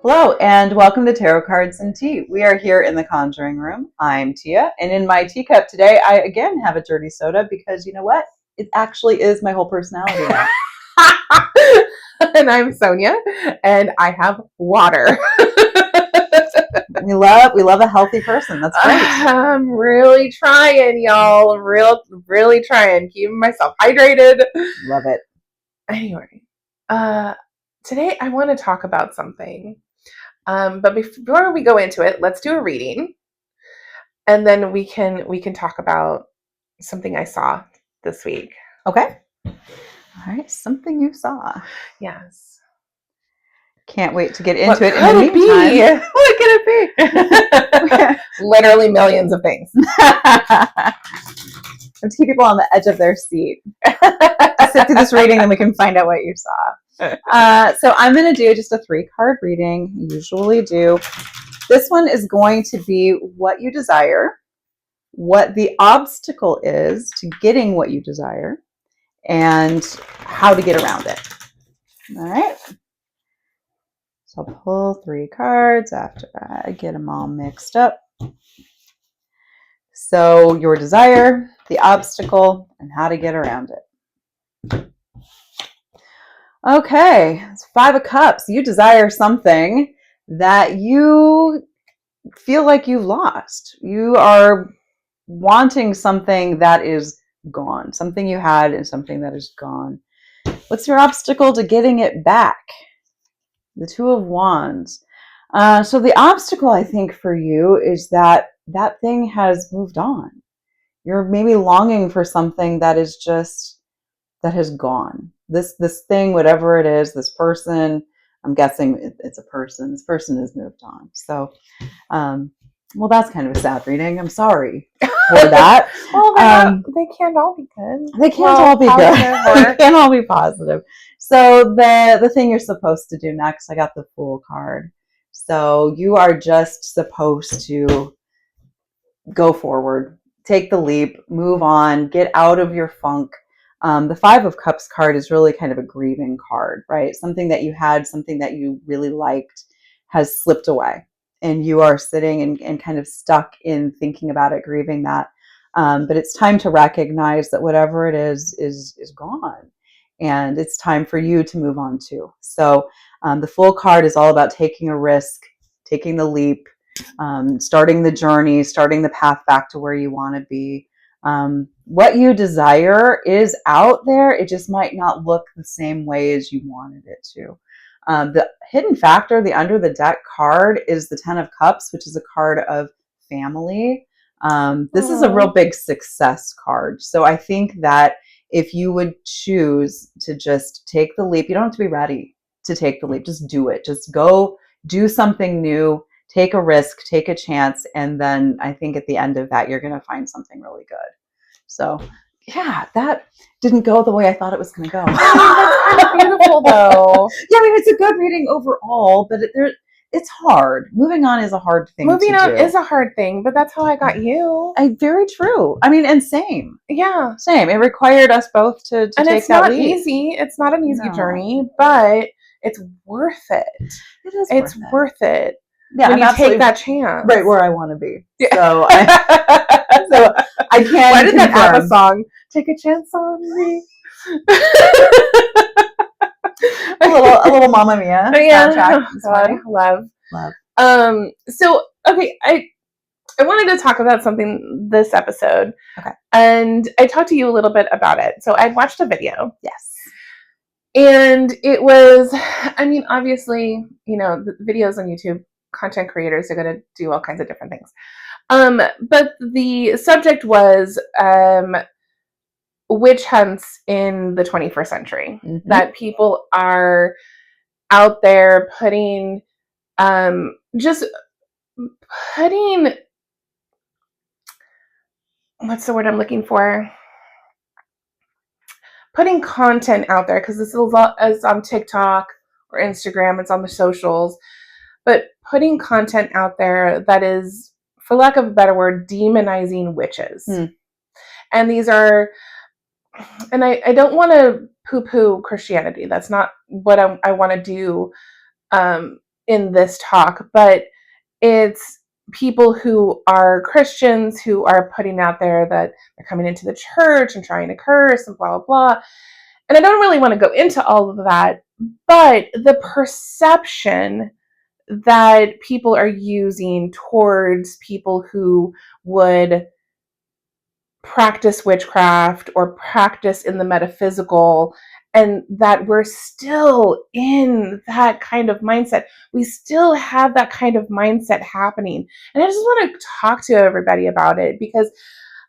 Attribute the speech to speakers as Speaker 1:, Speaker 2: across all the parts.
Speaker 1: Hello, and welcome to Tarot Cards and Tea. We are here in the Conjuring Room. I'm Tia, and in my teacup today, I again have a dirty soda because you know what? It actually is my whole personality now.
Speaker 2: And I'm Sonia, and I have water.
Speaker 1: We love a healthy person. That's great.
Speaker 2: I'm really trying, y'all. Really trying. Keeping myself hydrated.
Speaker 1: Love it.
Speaker 2: Anyway, today I want to talk about something. But before we go into it, let's do a reading, and then we can talk about something I saw this week.
Speaker 1: Okay. All right. Something you saw.
Speaker 2: Yes.
Speaker 1: Can't wait to get into it.
Speaker 2: In the meantime, what could it be? Literally millions of things.
Speaker 1: Let's keep people on the edge of their seat. Sit through this reading, and we can find out what you saw. So I'm going to do just a 3-card reading. Usually do. This one is going to be what you desire, what the obstacle is to getting what you desire, and how to get around it. All right. So I'll pull 3 cards after I get them all mixed up. So your desire, the obstacle, and how to get around it. Okay, it's 5 of Cups. You desire something that you feel like you've lost. You are wanting something that is gone, something you had and something that is gone. What's your obstacle to getting it back? The 2 of Wands. So the obstacle, I think, for you is that thing has moved on. You're maybe longing for something that is just, that has gone. This thing, whatever it is, this person, I'm guessing it's a person. This person has moved on. So, well, that's kind of a sad reading. I'm sorry for that.
Speaker 2: Well, they can't all be good.
Speaker 1: They can't all be good. They can't all be positive. So the thing you're supposed to do next, I got the Fool card. So you are just supposed to go forward, take the leap, move on, get out of your funk. The 5 of Cups card is really kind of a grieving card, right? Something that you had, something that you really liked has slipped away. And you are sitting and kind of stuck in thinking about it, grieving that. But it's time to recognize that whatever it is gone. And it's time for you to move on too. So the Fool card is all about taking a risk, taking the leap, starting the journey, starting the path back to where you want to be. What you desire is out there. It just might not look the same way as you wanted it to. The hidden factor, the under the deck card, is the 10 of Cups, which is a card of family. This is a real big success card. So I think that if you would choose to just take the leap, you don't have to be ready to take the leap. Just do it. Just go do something new. Take a risk, take a chance, and then I think at the end of that, you're going to find something really good. So, yeah, that didn't go the way I thought it was going to go.
Speaker 2: That's beautiful, though.
Speaker 1: Yeah, I mean, it's a good reading overall, but it's hard. Moving on is a hard thing to do.
Speaker 2: Moving on is a hard thing, but that's how I got you.
Speaker 1: Very true. I mean, and same.
Speaker 2: Yeah.
Speaker 1: Same. It required us both to take that leap.
Speaker 2: And it's not easy. It's not an easy journey, but it's worth it.
Speaker 1: It is
Speaker 2: It's worth it.
Speaker 1: Yeah,
Speaker 2: when you take that chance.
Speaker 1: Right where I want to be.
Speaker 2: Yeah.
Speaker 1: So I can't.
Speaker 2: Why did that have a song? Take a chance on me.
Speaker 1: a little Mamma Mia soundtrack.
Speaker 2: God, love. So okay, I wanted to talk about something this episode.
Speaker 1: Okay.
Speaker 2: And I talked to you a little bit about it. So I'd watched a video.
Speaker 1: Yes.
Speaker 2: And it was, I mean, obviously, you know, the videos on YouTube, content creators are going to do all kinds of different things. But the subject was witch hunts in the 21st century. Mm-hmm. That people are out there putting, what's the word I'm looking for? Putting content out there, because this is on TikTok or Instagram, it's on the socials, but putting content out there that is, for lack of a better word, demonizing witches. And these are, and I don't want to poo-poo Christianity. That's not what I want to do. in this talk, but it's people who are Christians who are putting out there that they're coming into the church and trying to curse and blah, blah, blah. And I don't really want to go into all of that, but the perception that people are using towards people who would practice witchcraft or practice in the metaphysical, and that we're still in that kind of mindset. We still have that kind of mindset happening. And I just want to talk to everybody about it because,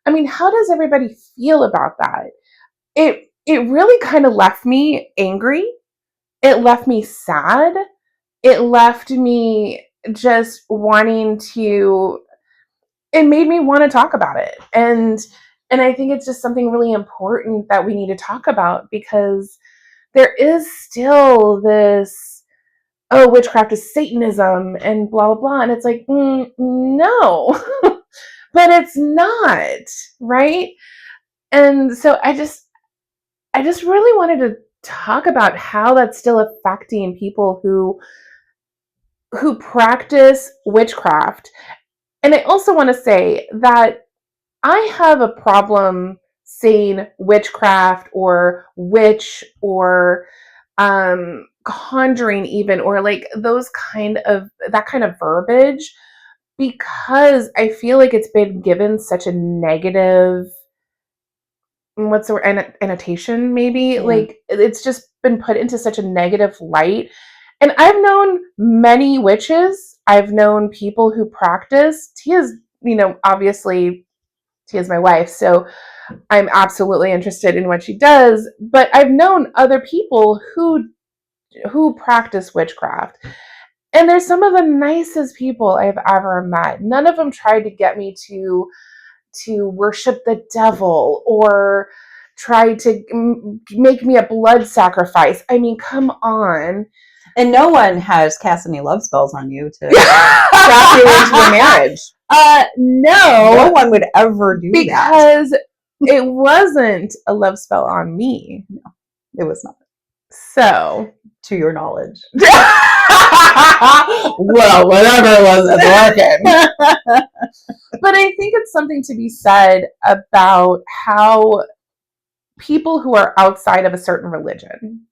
Speaker 2: I mean, how does everybody feel about that? It really kind of left me angry. It left me sad. It left me just wanting to, it made me want to talk about it. And I think it's just something really important that we need to talk about because there is still this, oh, witchcraft is Satanism and blah, blah, blah. And it's like, no, but it's not, right? And so I just really wanted to talk about how that's still affecting people who practice witchcraft. And I also want to say that I have a problem saying witchcraft or witch or conjuring even, or like that kind of verbiage, because I feel like it's been given such a negative, what's the word, annotation maybe, like it's just been put into such a negative light. And I've known many witches. I've known people who practice. Tia's, obviously Tia's my wife, so I'm absolutely interested in what she does. But I've known other people who practice witchcraft. And they're some of the nicest people I've ever met. None of them tried to get me to worship the devil or try to make me a blood sacrifice. I mean, come on.
Speaker 1: And no one has cast any love spells on you to trap you into a marriage. No one would ever do that.
Speaker 2: Because it wasn't a love spell on me.
Speaker 1: No, it was not.
Speaker 2: So,
Speaker 1: to your knowledge.
Speaker 2: Well, whatever it was, it's working. But I think it's something to be said about how people who are outside of a certain religion,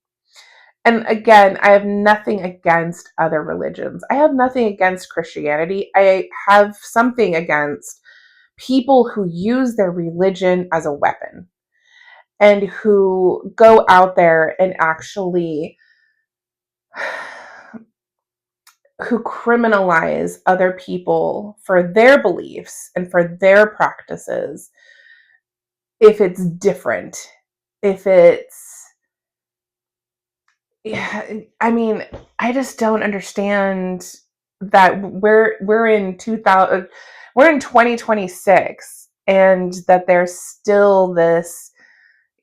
Speaker 2: and again, I have nothing against other religions. I have nothing against Christianity. I have something against people who use their religion as a weapon and who go out there and actually who criminalize other people for their beliefs and for their practices if it's different, if it's, I mean, I just don't understand that we're in 2026 and that there's still this,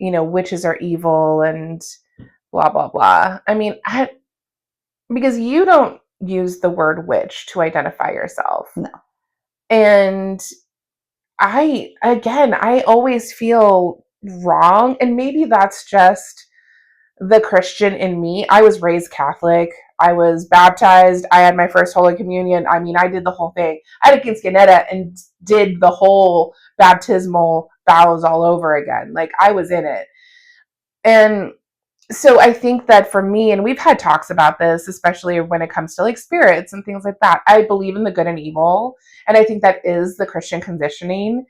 Speaker 2: witches are evil and blah, blah, blah. I mean, because you don't use the word witch to identify yourself.
Speaker 1: No.
Speaker 2: And I always feel wrong. And maybe that's just the Christian in me. I was raised Catholic. I was baptized. I had my first Holy Communion. I mean, I did the whole thing. I had a quinceañera and did the whole baptismal vows all over again. Like, I was in it. And so I think that for me, and we've had talks about this, especially when it comes to like spirits and things like that, I believe in the good and evil. And I think that is the Christian conditioning.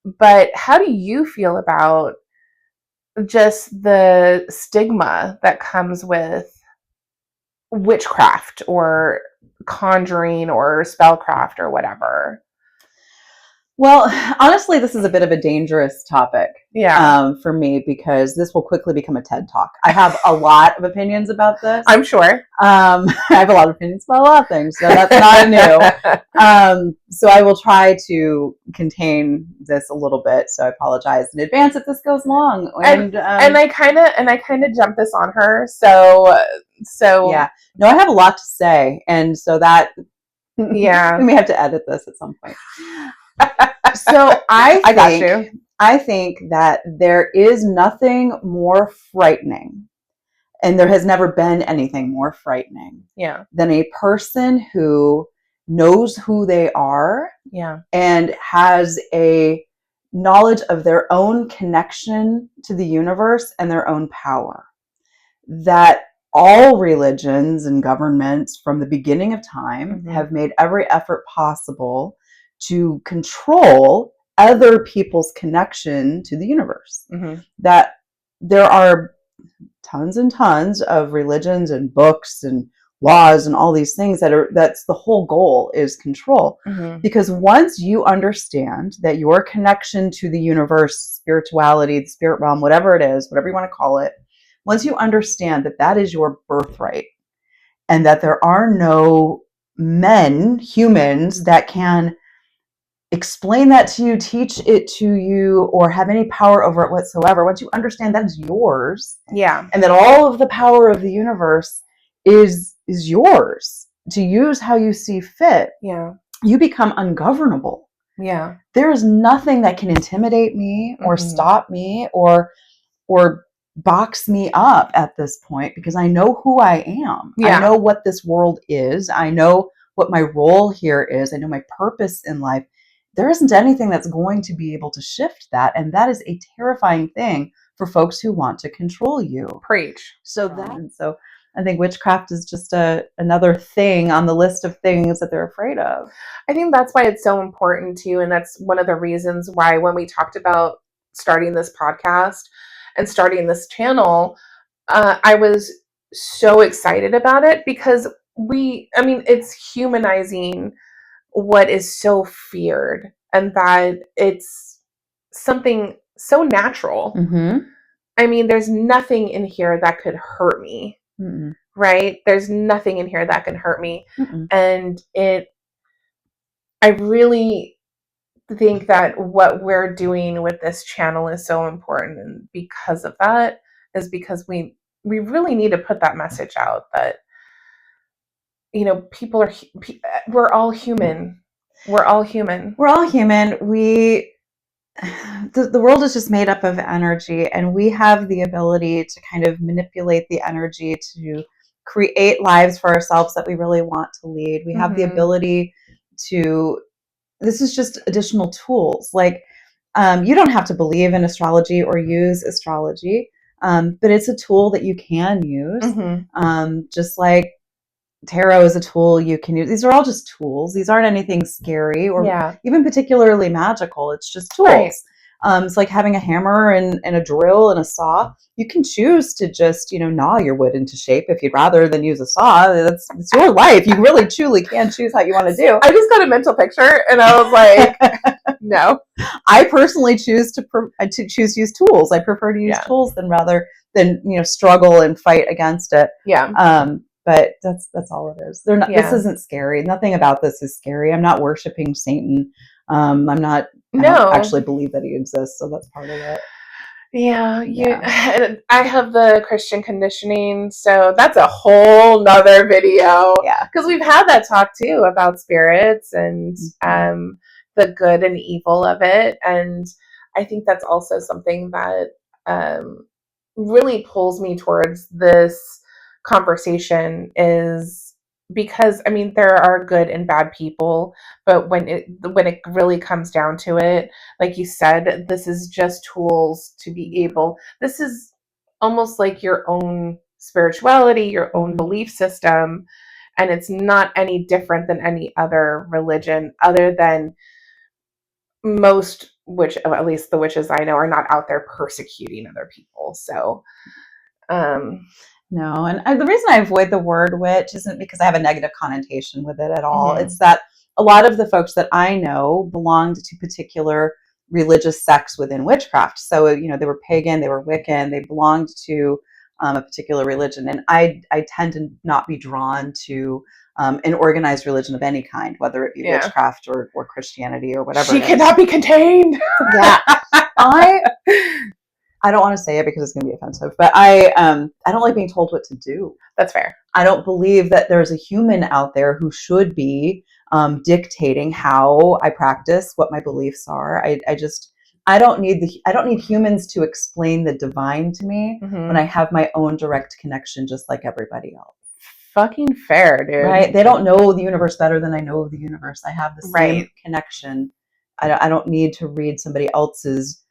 Speaker 2: But how do you feel about just the stigma that comes with witchcraft or conjuring or spellcraft or whatever?
Speaker 1: Well, honestly, this is a bit of a dangerous topic for me because this will quickly become a TED Talk. I have a lot of opinions about this.
Speaker 2: I'm sure.
Speaker 1: I have a lot of opinions about a lot of things, so that's not new. So I will try to contain this a little bit. So I apologize in advance if this goes long.
Speaker 2: And I kind of jumped this on her. So
Speaker 1: yeah, no, I have a lot to say, and so that we may have to edit this at some point. So I think that there is nothing more frightening And there has never been anything more frightening than a person who knows who they are and has a knowledge of their own connection to the universe and their own power. That all religions and governments from the beginning of time have made every effort possible to control other people's connection to the universe. That there are tons and tons of religions and books and laws and all these things that's the whole goal is control. Because once you understand that your connection to the universe, spirituality, the spirit realm, whatever it is, whatever you want to call it, once you understand that that is your birthright and that there are no humans that can explain that to you, teach it to you, or have any power over it whatsoever, once you understand that is yours, and that all of the power of the universe is yours to use how you see fit, you become ungovernable. There is nothing that can intimidate me or stop me or box me up at this point, because I know who I am. I know what this world is. I know what my role here is. I know my purpose in life. There isn't anything that's going to be able to shift that. And that is a terrifying thing for folks who want to control you.
Speaker 2: Preach.
Speaker 1: So I think witchcraft is just another thing on the list of things that they're afraid of.
Speaker 2: I think that's why it's so important too. And that's one of the reasons why when we talked about starting this podcast and starting this channel, I was so excited about it because it's humanizing what is so feared, and that it's something so natural. I mean, there's nothing in here that could hurt me, right? There's nothing in here that can hurt me. And I really think that what we're doing with this channel is so important, and because of that is because we really need to put that message out that, you know, we're all human. We're all human.
Speaker 1: The world is just made up of energy, and we have the ability to kind of manipulate the energy to create lives for ourselves that we really want to lead. We have the ability to, this is just additional tools. Like, you don't have to believe in astrology or use astrology, but it's a tool that you can use. Just like tarot is a tool you can use. These are all just tools. These aren't anything scary or even particularly magical. It's just tools. Right. It's like having a hammer and a drill and a saw. You can choose to just, gnaw your wood into shape if you'd rather than use a saw. It's your life. You really truly can choose how you want to do.
Speaker 2: I just got a mental picture and I was like, no.
Speaker 1: I personally choose to use tools. I prefer to use tools than struggle and fight against it. But that's all it is. This isn't scary. Nothing about this is scary. I'm not worshiping Satan. I don't actually believe that he exists, so that's part of it.
Speaker 2: I have the Christian conditioning, so that's a whole nother video. Because we've had that talk too about spirits and the good and evil of it, and I think that's also something that really pulls me towards this conversation, is because there are good and bad people, but when it really comes down to it, like you said, this is just tools to be able, this is almost like your own spirituality, your own belief system, and it's not any different than any other religion, other than most, which at least the witches I know, are not out there persecuting other people. So
Speaker 1: no, and the reason I avoid the word witch isn't because I have a negative connotation with it at all. It's that a lot of the folks that I know belonged to particular religious sects within witchcraft. So, they were pagan, they were Wiccan, they belonged to a particular religion. And I tend to not be drawn to an organized religion of any kind, whether it be witchcraft or Christianity or whatever.
Speaker 2: She cannot be contained.
Speaker 1: I don't want to say it because it's going to be offensive, but I don't like being told what to do.
Speaker 2: That's fair.
Speaker 1: I don't believe that there's a human out there who should be dictating how I practice, what my beliefs are. I don't need humans to explain the divine to me
Speaker 2: Mhm.
Speaker 1: when I have my own direct connection, just like everybody else.
Speaker 2: Fucking fair, dude.
Speaker 1: Right? They don't know the universe better than I know the universe. I have the same
Speaker 2: Right.
Speaker 1: connection. I don't need to read somebody else's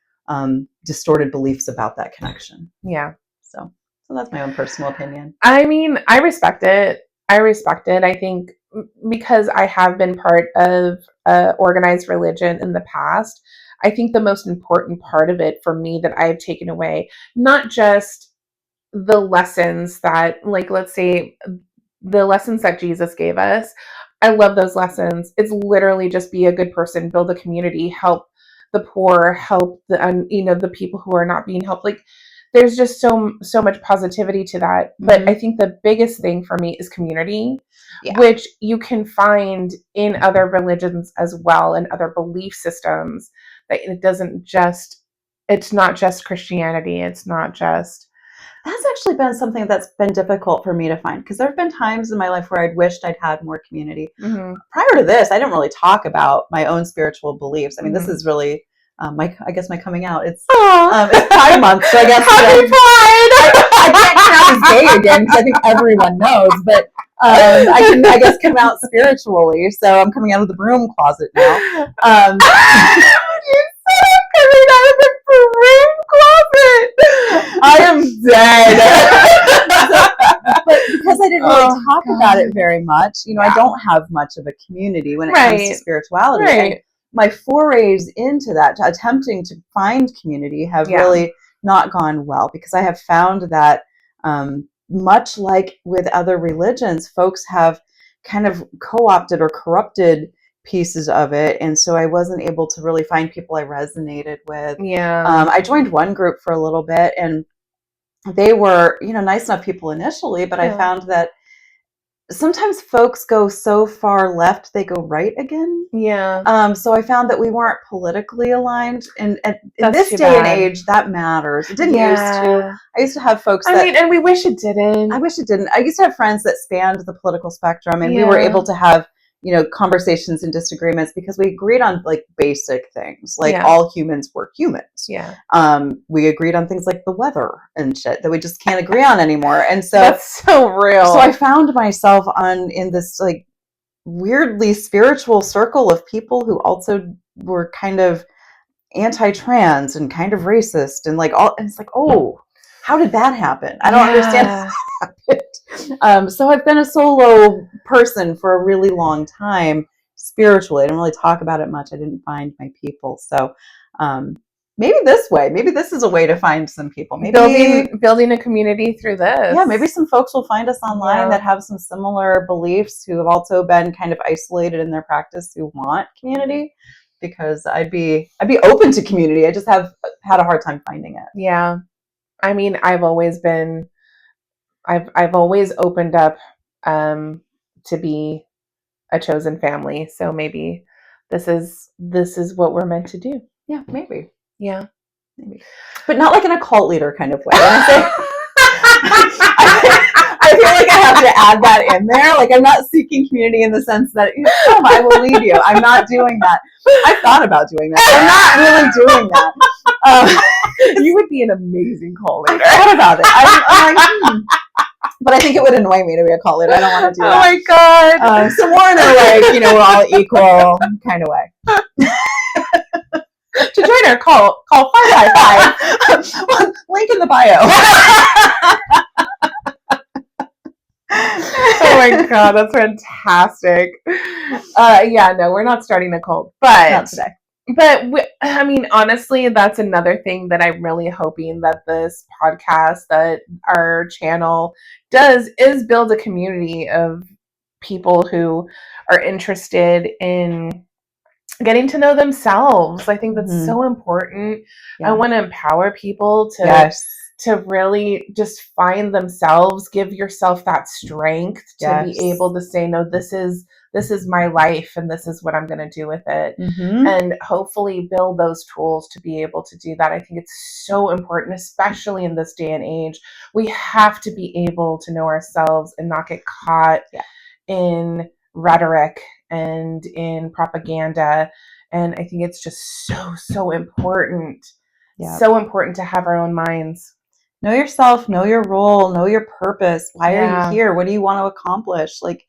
Speaker 1: distorted beliefs about that connection.
Speaker 2: Yeah.
Speaker 1: So that's my own personal opinion.
Speaker 2: I mean, I respect it. I think because I have been part of organized religion in the past, I think the most important part of it for me that I've taken away, not just the lessons that, like, let's say the lessons that Jesus gave us. I love those lessons. It's literally just be a good person, build a community, help the poor, help the people who are not being helped. Like, there's just so much positivity to that. But I think the biggest thing for me is community, which you can find in other religions as well, and other belief systems. That it's not just Christianity. It's not just.
Speaker 1: That's actually been something that's been difficult for me to find, because there have been times in my life where I'd wished I'd had more community.
Speaker 2: Mm-hmm.
Speaker 1: Prior to this, I didn't really talk about my own spiritual beliefs. I mean, this is really my coming out. It's Pride Month, so I guess
Speaker 2: Happy Pride!
Speaker 1: I can't come out as gay again because I think everyone knows, but I can, I guess, come out spiritually. So I'm coming out of the broom closet now.
Speaker 2: You said I'm coming out of the broom closet. I am dead.
Speaker 1: But because I didn't really talk about it very much, I don't have much of a community when it comes to spirituality.
Speaker 2: Right.
Speaker 1: And my forays into that, attempting to find community, have really not gone well, because I have found that much like with other religions, folks have kind of co-opted or corrupted pieces of it, and so I wasn't able to really find people I resonated with. I joined one group for a little bit, and they were, nice enough people initially, but I found that sometimes folks go so far left, they go right again. So I found that we weren't politically aligned, and in this day and age, that matters. It didn't used to. I used to have folks
Speaker 2: and we wish it didn't.
Speaker 1: I wish it didn't. I used to have friends that spanned the political spectrum, and we were able to have conversations and disagreements because we agreed on like basic things, like all humans were humans. We agreed on things like the weather and shit that we just can't agree on anymore. And so
Speaker 2: that's so real.
Speaker 1: So I found myself in this like weirdly spiritual circle of people who also were kind of anti-trans and kind of racist and like all. And it's like, oh, how did that happen? I don't understand how that happened. So I've been a solo person for a really long time spiritually. I don't really talk about it much. I didn't find my people. So maybe this is a way to find some people. Maybe
Speaker 2: building a community through this.
Speaker 1: Yeah, maybe some folks will find us online that have some similar beliefs, who have also been kind of isolated in their practice, who want community. Because I'd be open to community. I just have had a hard time finding it.
Speaker 2: Yeah. I mean, I've always opened up to be a chosen family. So maybe this is what we're meant to do.
Speaker 1: Yeah, maybe.
Speaker 2: Yeah.
Speaker 1: Maybe. But not like in a cult leader kind of way. I feel like I have to add that in there. Like, I'm not seeking community in the sense that, I will lead you. I'm not doing that. I've thought about doing that. I'm not really doing that.
Speaker 2: You would be an amazing cult leader.
Speaker 1: I thought about it. I'm like, But I think it would annoy me to be a cult leader. I don't want to do that.
Speaker 2: Oh my God.
Speaker 1: So more in a like, we're all equal kind of way.
Speaker 2: To join our cult, call 555.
Speaker 1: Link in the bio.
Speaker 2: Oh my God, that's fantastic. No, we're not starting a cult, but
Speaker 1: not today.
Speaker 2: But I mean, honestly, that's another thing that I'm really hoping that this podcast, that our channel does, is build a community of people who are interested in getting to know themselves. I think that's so important. I want to empower people to really just find themselves, give yourself that strength to be able to say, no, this is my life and this is what I'm going to do with it. And hopefully build those tools to be able to do that. I think it's so important, especially in this day and age. We have to be able to know ourselves and not get caught in rhetoric and in propaganda And I think it's just so important.
Speaker 1: Yeah.
Speaker 2: So important to have our own minds.
Speaker 1: Know yourself, know your role, know your purpose. Why are
Speaker 2: Yeah.
Speaker 1: you here? What do you want to accomplish? Like,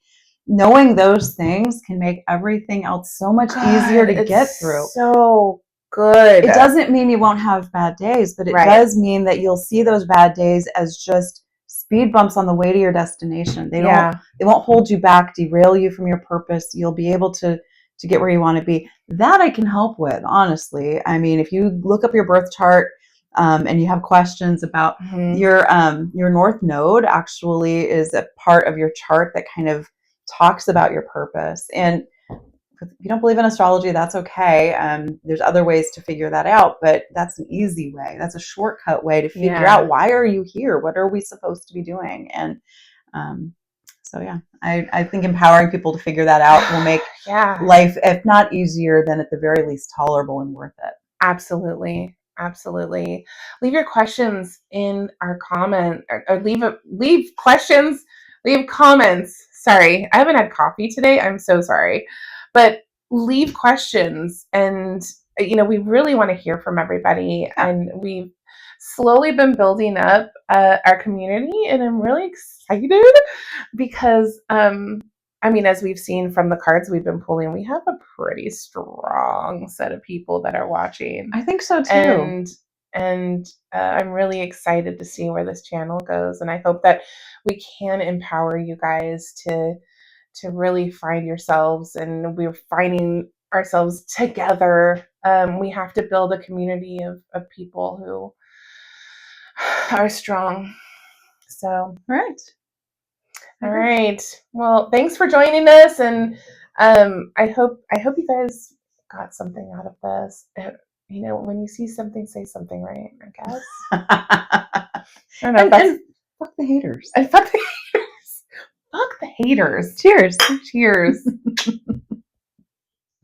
Speaker 1: knowing those things can make everything else so much easier to get through.
Speaker 2: So good.
Speaker 1: It doesn't mean you won't have bad days, but it
Speaker 2: Right.
Speaker 1: does mean that you'll see those bad days as just speed bumps on the way to your destination. They won't hold you back, derail you from your purpose. You'll be able to get where you want to be. That I can help with, honestly. I mean, if you look up your birth chart, and you have questions about your North Node, actually is a part of your chart that kind of talks about your purpose. And if you don't believe in astrology, that's okay. There's other ways to figure that out, but that's an easy way. That's a shortcut way to figure out, why are you here? What are we supposed to be doing? And so, yeah, I think empowering people to figure that out will make life, if not easier, then at the very least tolerable and worth it.
Speaker 2: Absolutely. Absolutely. Leave your questions in our comment, or leave questions, leave comments. Sorry, I haven't had coffee today. I'm so sorry. But leave questions, and we really want to hear from everybody. And we've slowly been building up our community, and I'm really excited because as we've seen from the cards we've been pulling, we have a pretty strong set of people that are watching.
Speaker 1: I think so too.
Speaker 2: And I'm really excited to see where this channel goes. And I hope that we can empower you guys to really find yourselves, and we're finding ourselves together. We have to build a community of people who are strong. So, all right. Well, thanks for joining us, and I hope you guys got something out of this. When you see something, say something, right? I guess. I don't know.
Speaker 1: And fuck the haters.
Speaker 2: And fuck the haters. Fuck the haters.
Speaker 1: Cheers.
Speaker 2: Cheers.